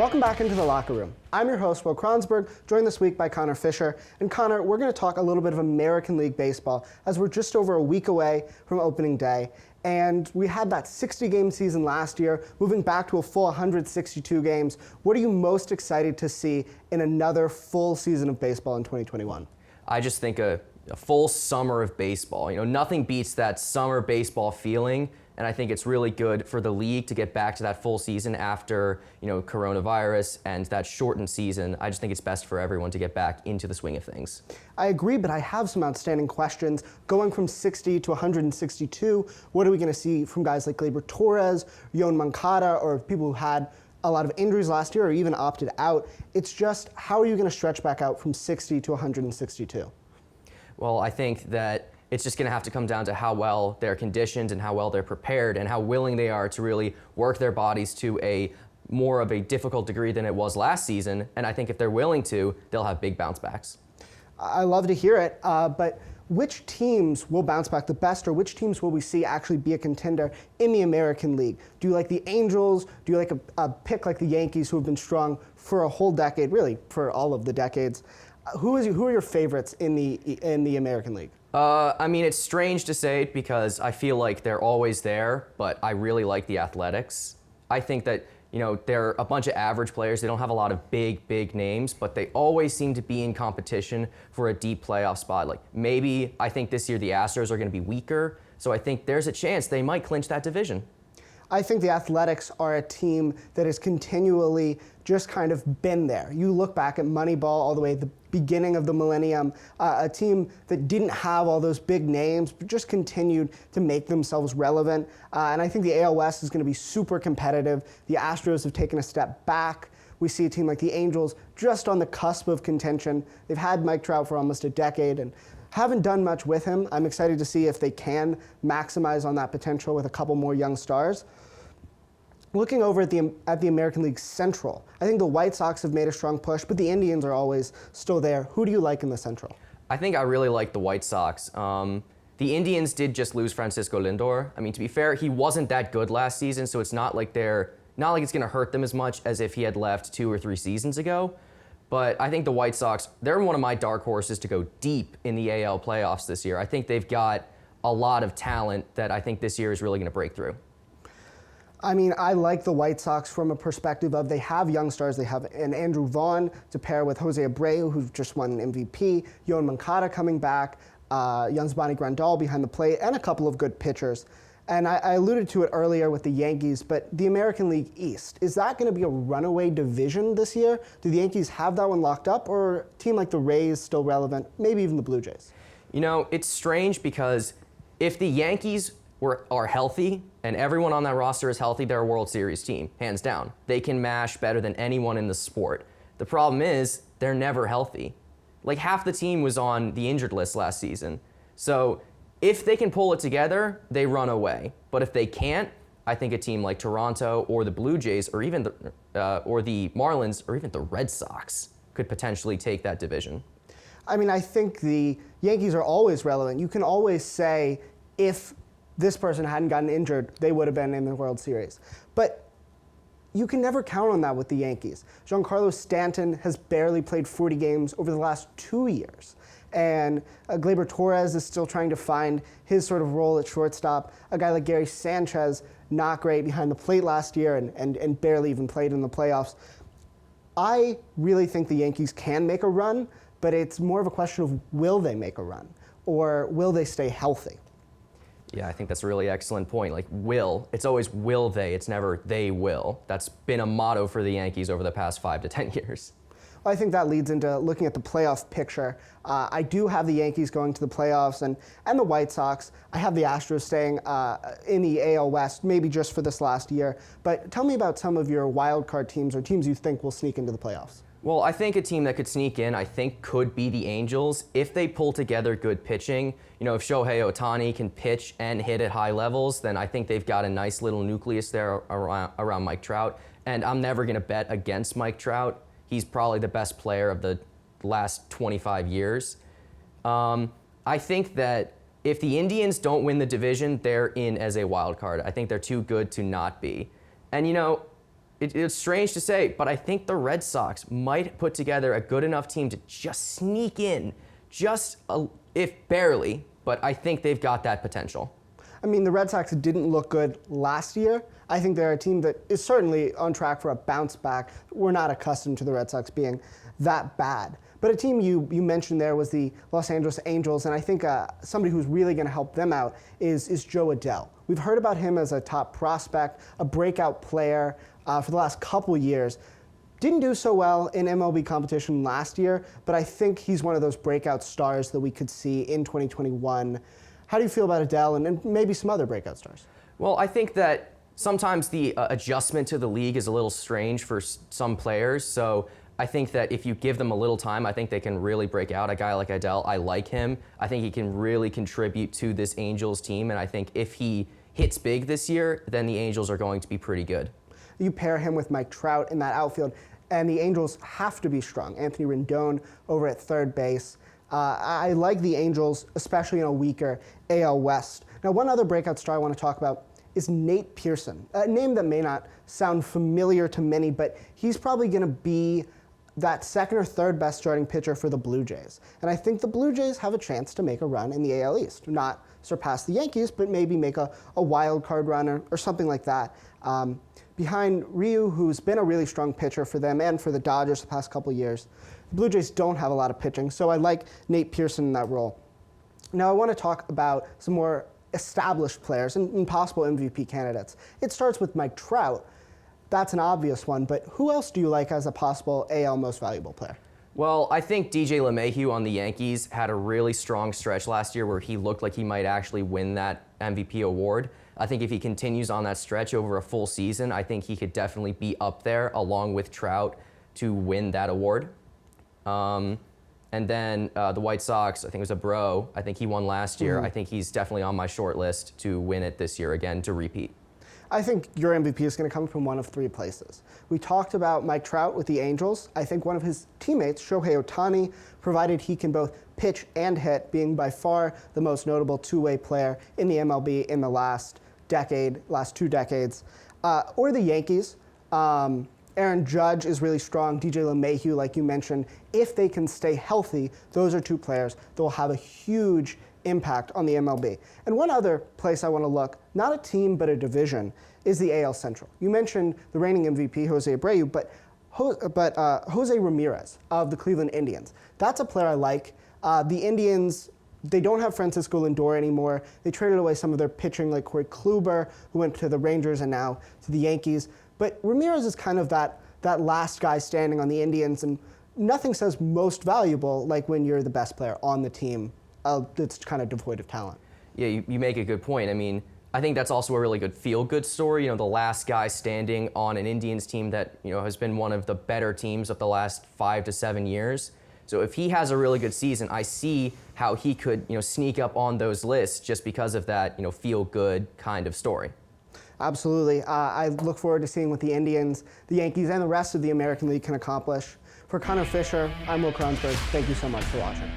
Welcome back into the locker room. I'm your host, Will Kronsberg, joined this week by Connor Fischer. And Connor, we're going to talk a little bit of American League baseball as we're just over a week away from opening day. And we had that 60-game season last year, moving back to a full 162 games. What are you most excited to see in another full season of baseball in 2021? I just think a full summer of baseball. Nothing beats that summer baseball feeling. And I think it's really good for the league to get back to that full season after, coronavirus and that shortened season. I just think it's best for everyone to get back into the swing of things. I agree, but I have some outstanding questions. Going from 60 to 162, what are we going to see from guys like Gleyber Torres, Yoan Moncada, or people who had a lot of injuries last year or even opted out? It's just, how are you going to stretch back out from 60 to 162? Well, I think that it's just going to have to come down to how well they're conditioned and how well they're prepared and how willing they are to really work their bodies to a more of a difficult degree than it was last season. And I think if they're willing to, they'll have big bounce backs. I love to hear it, but which teams will bounce back the best, or which teams will we see actually be a contender in the American League? Do you like the Angels? Do you like a pick like the Yankees, who have been strong for a whole decade, really for all of the decades? Who are your favorites in the American League? It's strange to say it because I feel like they're always there, but I really like the Athletics. I think that, they're a bunch of average players. They don't have a lot of big names, but they always seem to be in competition for a deep playoff spot. Like maybe I think this year the Astros are going to be weaker, so I think there's a chance they might clinch that division. I think the Athletics are a team that has continually just kind of been there. You look back at Moneyball all the way at the beginning of the millennium, a team that didn't have all those big names, but just continued to make themselves relevant. And I think the AL West is going to be super competitive. The Astros have taken a step back. We see a team like the Angels just on the cusp of contention. They've had Mike Trout for almost a decade and haven't done much with him. I'm excited to see if they can maximize on that potential with a couple more young stars. Looking over at the American League Central, I think the White Sox have made a strong push, but the Indians are always still there. Who do you like in the Central? I think I really like the White Sox. The Indians did just lose Francisco Lindor. To be fair, he wasn't that good last season, so it's not like it's going to hurt them as much as if he had left 2 or 3 seasons ago. But I think the White Sox, they're one of my dark horses to go deep in the AL playoffs this year. I think they've got a lot of talent that I think this year is really going to break through. I like the White Sox from a perspective of they have young stars. They have an Andrew Vaughn to pair with Jose Abreu, who just won an MVP, Yoan Moncada coming back, Yasmani Grandal behind the plate, and a couple of good pitchers. And I alluded to it earlier with the Yankees, but the American League East, is that going to be a runaway division this year? Do the Yankees have that one locked up, or a team like the Rays still relevant, maybe even the Blue Jays? It's strange because if the Yankees are healthy and everyone on that roster is healthy, they're a World Series team, hands down. They can mash better than anyone in the sport. The problem is they're never healthy. Like half the team was on the injured list last season. So if they can pull it together, they run away. But if they can't, I think a team like Toronto or the Blue Jays or even the Marlins or even the Red Sox could potentially take that division. I think the Yankees are always relevant. You can always say if this person hadn't gotten injured, they would have been in the World Series. But you can never count on that with the Yankees. Giancarlo Stanton has barely played 40 games over the last 2 years. And Gleyber Torres is still trying to find his sort of role at shortstop. A guy like Gary Sanchez, not great behind the plate last year and barely even played in the playoffs. I really think the Yankees can make a run, but it's more of a question of will they make a run or will they stay healthy? Yeah, I think that's a really excellent point. It's always will they, it's never they will. That's been a motto for the Yankees over the past 5 to 10 years. Well, I think that leads into looking at the playoff picture. I do have the Yankees going to the playoffs and the White Sox. I have the Astros staying in the AL West, maybe just for this last year. But tell me about some of your wild card teams or teams you think will sneak into the playoffs. Well, I think a team that could sneak in, could be the Angels if they pull together good pitching. If Shohei Ohtani can pitch and hit at high levels, then I think they've got a nice little nucleus there around Mike Trout. And I'm never going to bet against Mike Trout. He's probably the best player of the last 25 years. I think that if the Indians don't win the division, they're in as a wild card. I think they're too good to not be. And it's strange to say, but I think the Red Sox might put together a good enough team to just sneak in, if barely, but I think they've got that potential. I mean, the Red Sox didn't look good last year. I think they're a team that is certainly on track for a bounce back. We're not accustomed to the Red Sox being that bad. But a team you mentioned there was the Los Angeles Angels, and I think somebody who's really going to help them out is Joe Adell. We've heard about him as a top prospect, a breakout player for the last couple years. Didn't do so well in MLB competition last year, but I think he's one of those breakout stars that we could see in 2021. How do you feel about Adell and maybe some other breakout stars? Well, I think that sometimes the adjustment to the league is a little strange for some players, so I think that if you give them a little time, I think they can really break out. A guy like Adell, I like him. I think he can really contribute to this Angels team, and I think if he hits big this year, then the Angels are going to be pretty good. You pair him with Mike Trout in that outfield, and the Angels have to be strong. Anthony Rendon over at third base. I like the Angels, especially in a weaker AL West. Now, one other breakout star I want to talk about is Nate Pearson, a name that may not sound familiar to many, but he's probably going to be that second or third best starting pitcher for the Blue Jays. And I think the Blue Jays have a chance to make a run in the AL East. Not surpass the Yankees, but maybe make a wild card run or something like that. Behind Ryu, who's been a really strong pitcher for them and for the Dodgers the past couple years, the Blue Jays don't have a lot of pitching, so I like Nate Pearson in that role. Now I want to talk about some more established players and possible MVP candidates. It starts with Mike Trout. That's an obvious one, but who else do you like as a possible AL most valuable player? Well, I think DJ LeMahieu on the Yankees had a really strong stretch last year where he looked like he might actually win that MVP award. I think if he continues on that stretch over a full season, I think he could definitely be up there along with Trout to win that award. And then the White Sox, I think it was Abreu. I think he won last year. I think he's definitely on my short list to win it this year again, to repeat. I think your MVP is going to come from one of three places. We talked about Mike Trout with the Angels. I think one of his teammates, Shohei Ohtani, provided he can both pitch and hit, being by far the most notable two-way player in the MLB in the last two decades. Or the Yankees. Aaron Judge is really strong. DJ LeMahieu, like you mentioned, if they can stay healthy, those are two players that will have a huge impact on the MLB. And one other place I want to look, not a team but a division, is the AL Central. You mentioned the reigning MVP, Jose Abreu, but Jose Ramirez of the Cleveland Indians. That's a player I like. The Indians, they don't have Francisco Lindor anymore. They traded away some of their pitching, like Corey Kluber, who went to the Rangers and now to the Yankees. But Ramirez is kind of that last guy standing on the Indians, and nothing says most valuable like when you're the best player on the team that's kind of devoid of talent. Yeah, you make a good point. I mean, I think that's also a really good feel-good story. You know, the last guy standing on an Indians team that, you know, has been one of the better teams of the last 5 to 7 years. So if he has a really good season, I see how he could, you know, sneak up on those lists just because of that, you know, feel-good kind of story. Absolutely. I look forward to seeing what the Indians, the Yankees, and the rest of the American League can accomplish. For Connor Fischer, I'm Will Kronsberg. Thank you so much for watching.